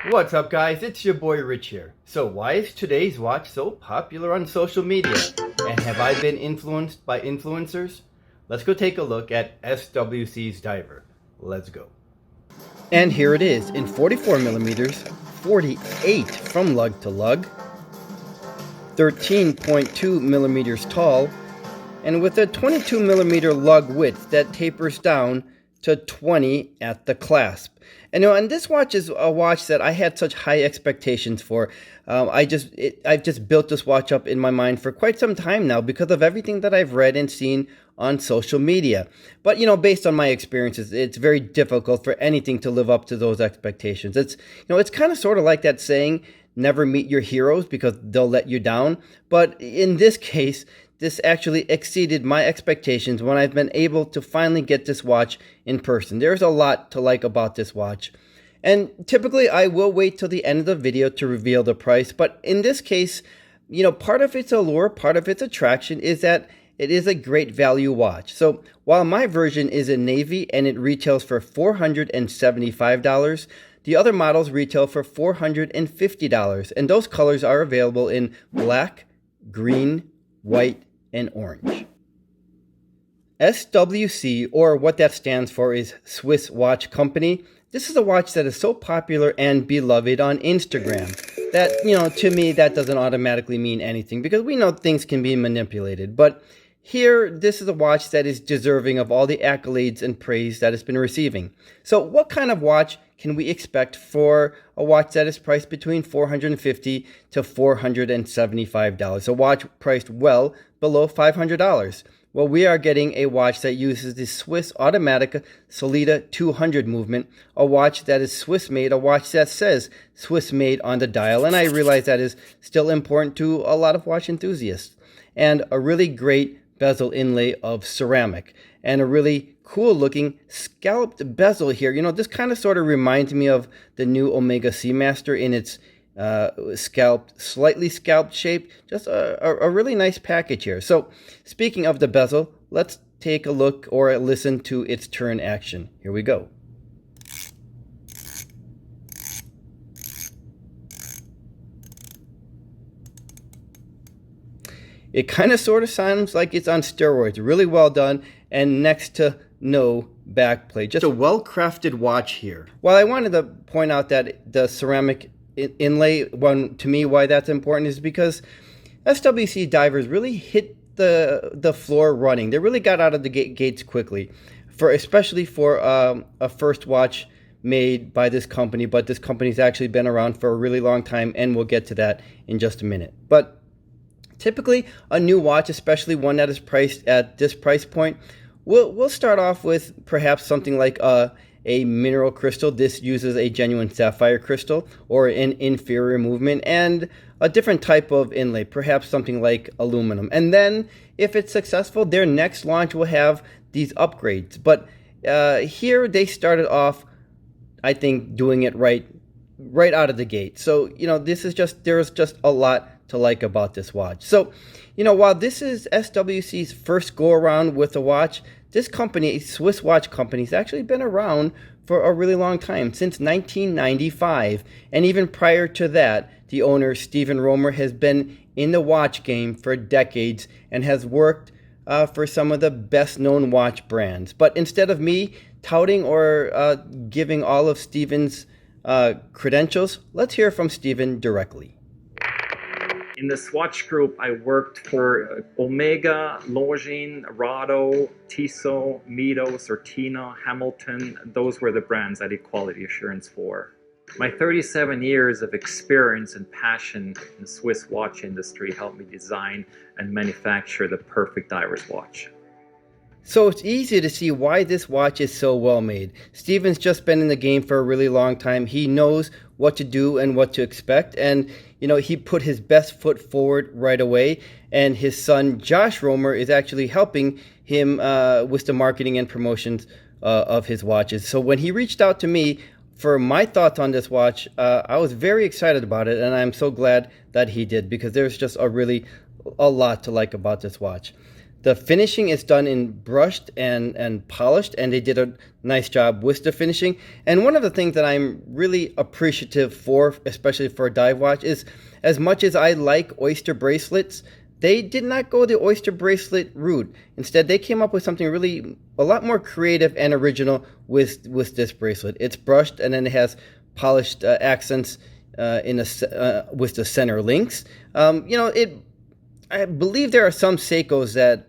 What's up guys, it's your boy Rich here. So why is today's watch so popular on social media? And have I been influenced by influencers? Let's go take a look at SWC's diver. Let's go. And here it is in 44 millimeters, 48 from lug to lug, 13.2 millimeters tall, and with a 22 millimeter lug width that tapers down to 20 at the clasp. And this watch is a watch that I had such high expectations for. I've just built this watch up in my mind for quite some time now because of everything that I've read and seen on social media. But based on my experiences, it's very difficult for anything to live up to those expectations. It's kind of sort of like that saying, never meet your heroes because they'll let you down. But in this case, this actually exceeded my expectations when I've been able to finally get this watch in person. There's a lot to like about this watch. And typically I will wait till the end of the video to reveal the price, but in this case, part of its allure, part of its attraction is that it is a great value watch. So while my version is in navy and it retails for $475, the other models retail for $450, and those colors are available in black, green, white, and orange. SWC, or what that stands for, is Swiss Watch Company. This is a watch that is so popular and beloved on Instagram that, to me, that doesn't automatically mean anything because we know things can be manipulated. But here, this is a watch that is deserving of all the accolades and praise that it's been receiving. So what kind of watch can we expect for a watch that is priced between $450 to $475? A watch priced well below $500. Well, we are getting a watch that uses the Swiss Automatica Solida 200 movement, a watch that is Swiss made, a watch that says Swiss made on the dial, and I realize that is still important to a lot of watch enthusiasts. And a really great bezel inlay of ceramic, and a really cool looking scalloped bezel here. This kind of sort of reminds me of the new Omega Seamaster in its slightly scalped shape. Just a really nice package here. So speaking of the bezel, let's take a look or listen to its turn action. Here we go. It kind of sort of sounds like it's on steroids. Really well done, and next to no backplate. Just a well-crafted watch here. While I wanted to point out that the ceramic inlay, to me, why that's important is because SWC divers really hit the floor running. They really got out of the gates quickly, especially for a first watch made by this company. But this company's actually been around for a really long time, and we'll get to that in just a minute. But typically, a new watch, especially one that is priced at this price point, we'll start off with perhaps something like a mineral crystal. This uses a genuine sapphire crystal or an inferior movement and a different type of inlay, perhaps something like aluminum. And then, if it's successful, their next launch will have these upgrades. But here they started off, I think, doing it right out of the gate. So, there's just a lot to like about this watch. So, while this is SWC's first go around with a watch, this company, Swiss Watch Company, has actually been around for a really long time, since 1995. And even prior to that, the owner, Steven Romer, has been in the watch game for decades and has worked for some of the best known watch brands. But instead of me touting or giving all of Steven's credentials, let's hear from Steven directly. In the Swatch group, I worked for Omega, Longines, Rado, Tissot, Mido, Certina, Hamilton. Those were the brands I did quality assurance for. My 37 years of experience and passion in the Swiss watch industry helped me design and manufacture the perfect diver's watch. So it's easy to see why this watch is so well made. Steven's just been in the game for a really long time. He knows what to do and what to expect, and he put his best foot forward right away, and his son Josh Romer is actually helping him with the marketing and promotions of his watches. So when he reached out to me for my thoughts on this watch, I was very excited about it, and I'm so glad that he did, because there's just a lot to like about this watch. The finishing is done in brushed and polished, and they did a nice job with the finishing. And one of the things that I'm really appreciative for, especially for a dive watch, is as much as I like oyster bracelets, they did not go the oyster bracelet route. Instead, they came up with something really a lot more creative and original with this bracelet. It's brushed, and then it has polished accents with the center links. I believe there are some Seikos that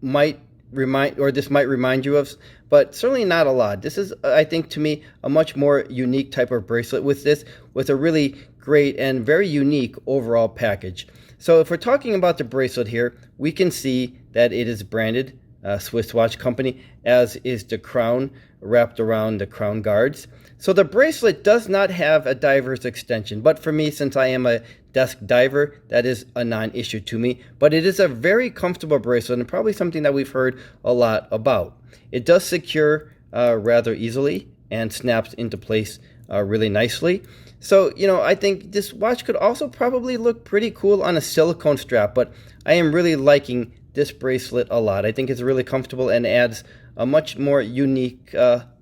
might remind you of, but certainly not a lot. This is, I think, to me, a much more unique type of bracelet with a really great and very unique overall package. So if we're talking about the bracelet here, we can see that it is branded Swiss Watch Company, as is the crown wrapped around the crown guards. So the bracelet does not have a diver's extension, but for me, since I am a desk diver, that is a non-issue to me. But it is a very comfortable bracelet, and probably something that we've heard a lot about. It does secure rather easily and snaps into place really nicely. So, I think this watch could also probably look pretty cool on a silicone strap, but I am really liking this bracelet a lot. I think it's really comfortable and adds a much more unique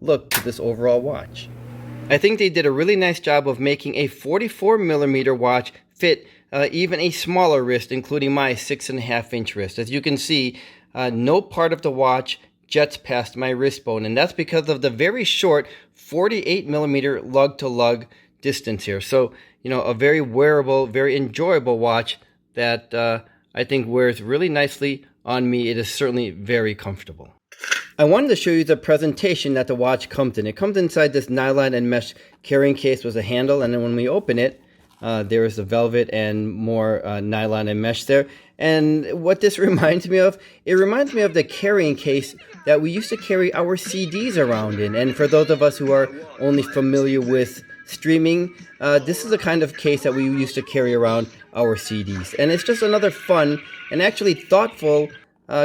look to this overall watch. I think they did a really nice job of making a 44mm watch fit even a smaller wrist, including my 6.5-inch wrist. As you can see, no part of the watch jets past my wrist bone, and that's because of the very short 48mm lug-to-lug distance here. So, a very wearable, very enjoyable watch that I think wears really nicely on me. It is certainly very comfortable. I wanted to show you the presentation that the watch comes in. It comes inside this nylon and mesh carrying case with a handle, and then when we open it, there is the velvet and more nylon and mesh there. And what this reminds me of, it reminds me of the carrying case that we used to carry our CDs around in. And for those of us who are only familiar with streaming, this is the kind of case that we used to carry around our CDs. And it's just another fun and actually thoughtful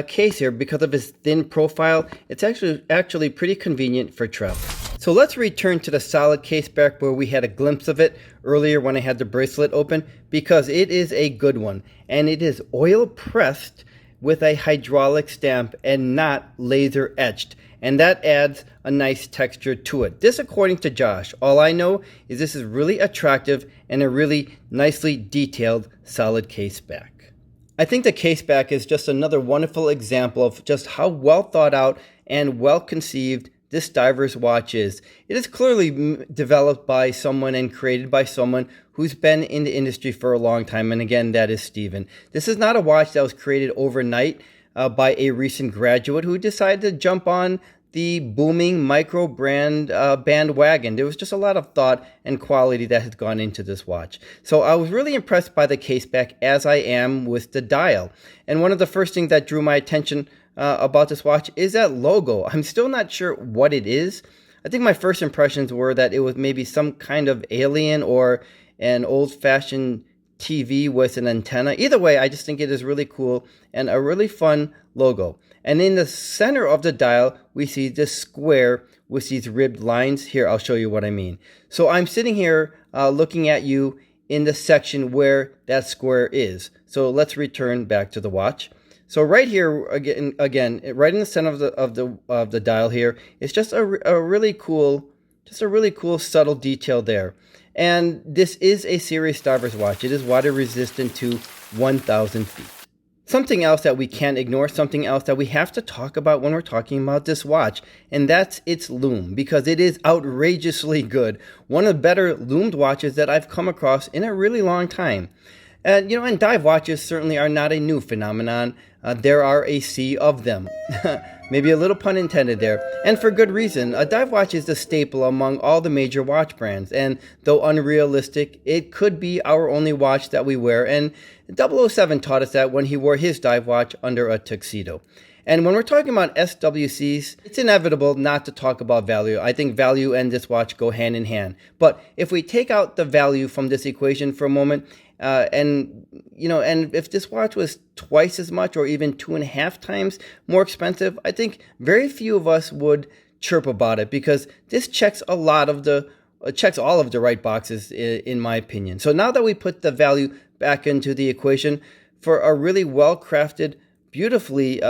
case here because of its thin profile. It's actually pretty convenient for travel. So let's return to the solid case back where we had a glimpse of it earlier when I had the bracelet open, because it is a good one, and it is oil pressed with a hydraulic stamp and not laser etched, and that adds a nice texture to it. This, according to Josh. All I know is this is really attractive and a really nicely detailed solid case back. I think the case back is just another wonderful example of just how well thought out and well conceived this diver's watch is. It is clearly developed by someone and created by someone who's been in the industry for a long time, and again, that is Steven. This is not a watch that was created overnight by a recent graduate who decided to jump on the booming micro brand bandwagon. There was just a lot of thought and quality that has gone into this watch. So I was really impressed by the case back, as I am with the dial. And one of the first things that drew my attention about this watch is that logo. I'm still not sure what it is. I think my first impressions were that it was maybe some kind of alien or an old-fashioned TV with an antenna. Either way, I just think it is really cool and a really fun logo. And in the center of the dial, we see this square with these ribbed lines. Here, I'll show you what I mean. So I'm sitting here looking at you in the section where that square is. So let's return back to the watch. So right here, again, right in the center of the dial here, it's just a really cool subtle detail there. And this is a serious diver's watch. It is water resistant to 1,000 feet. Something else that we can't ignore, something else that we have to talk about when we're talking about this watch, and that's its lume, because it is outrageously good. One of the better lumed watches that I've come across in a really long time. And, and dive watches certainly are not a new phenomenon. There are a sea of them. Maybe a little pun intended there. And for good reason. A dive watch is the staple among all the major watch brands. And though unrealistic, it could be our only watch that we wear. And 007 taught us that when he wore his dive watch under a tuxedo. And when we're talking about SWCs, it's inevitable not to talk about value. I think value and this watch go hand in hand. But if we take out the value from this equation for a moment, and if this watch was twice as much or even 2.5 times more expensive, I think very few of us would chirp about it, because this checks all of the right boxes in my opinion. So now that we put the value back into the equation for a really well-crafted beautifully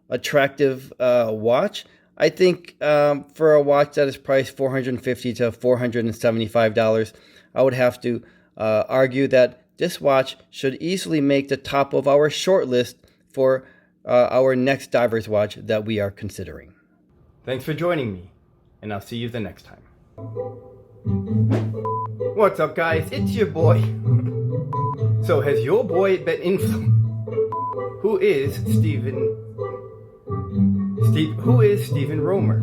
attractive watch. I think for a watch that is priced $450 to $475, I would have to argue that this watch should easily make the top of our short list for our next diver's watch that we are considering. Thanks for joining me, and I'll see you the next time. What's up, guys? It's your boy. So has your boy been influenced? Who is Stephen Romer?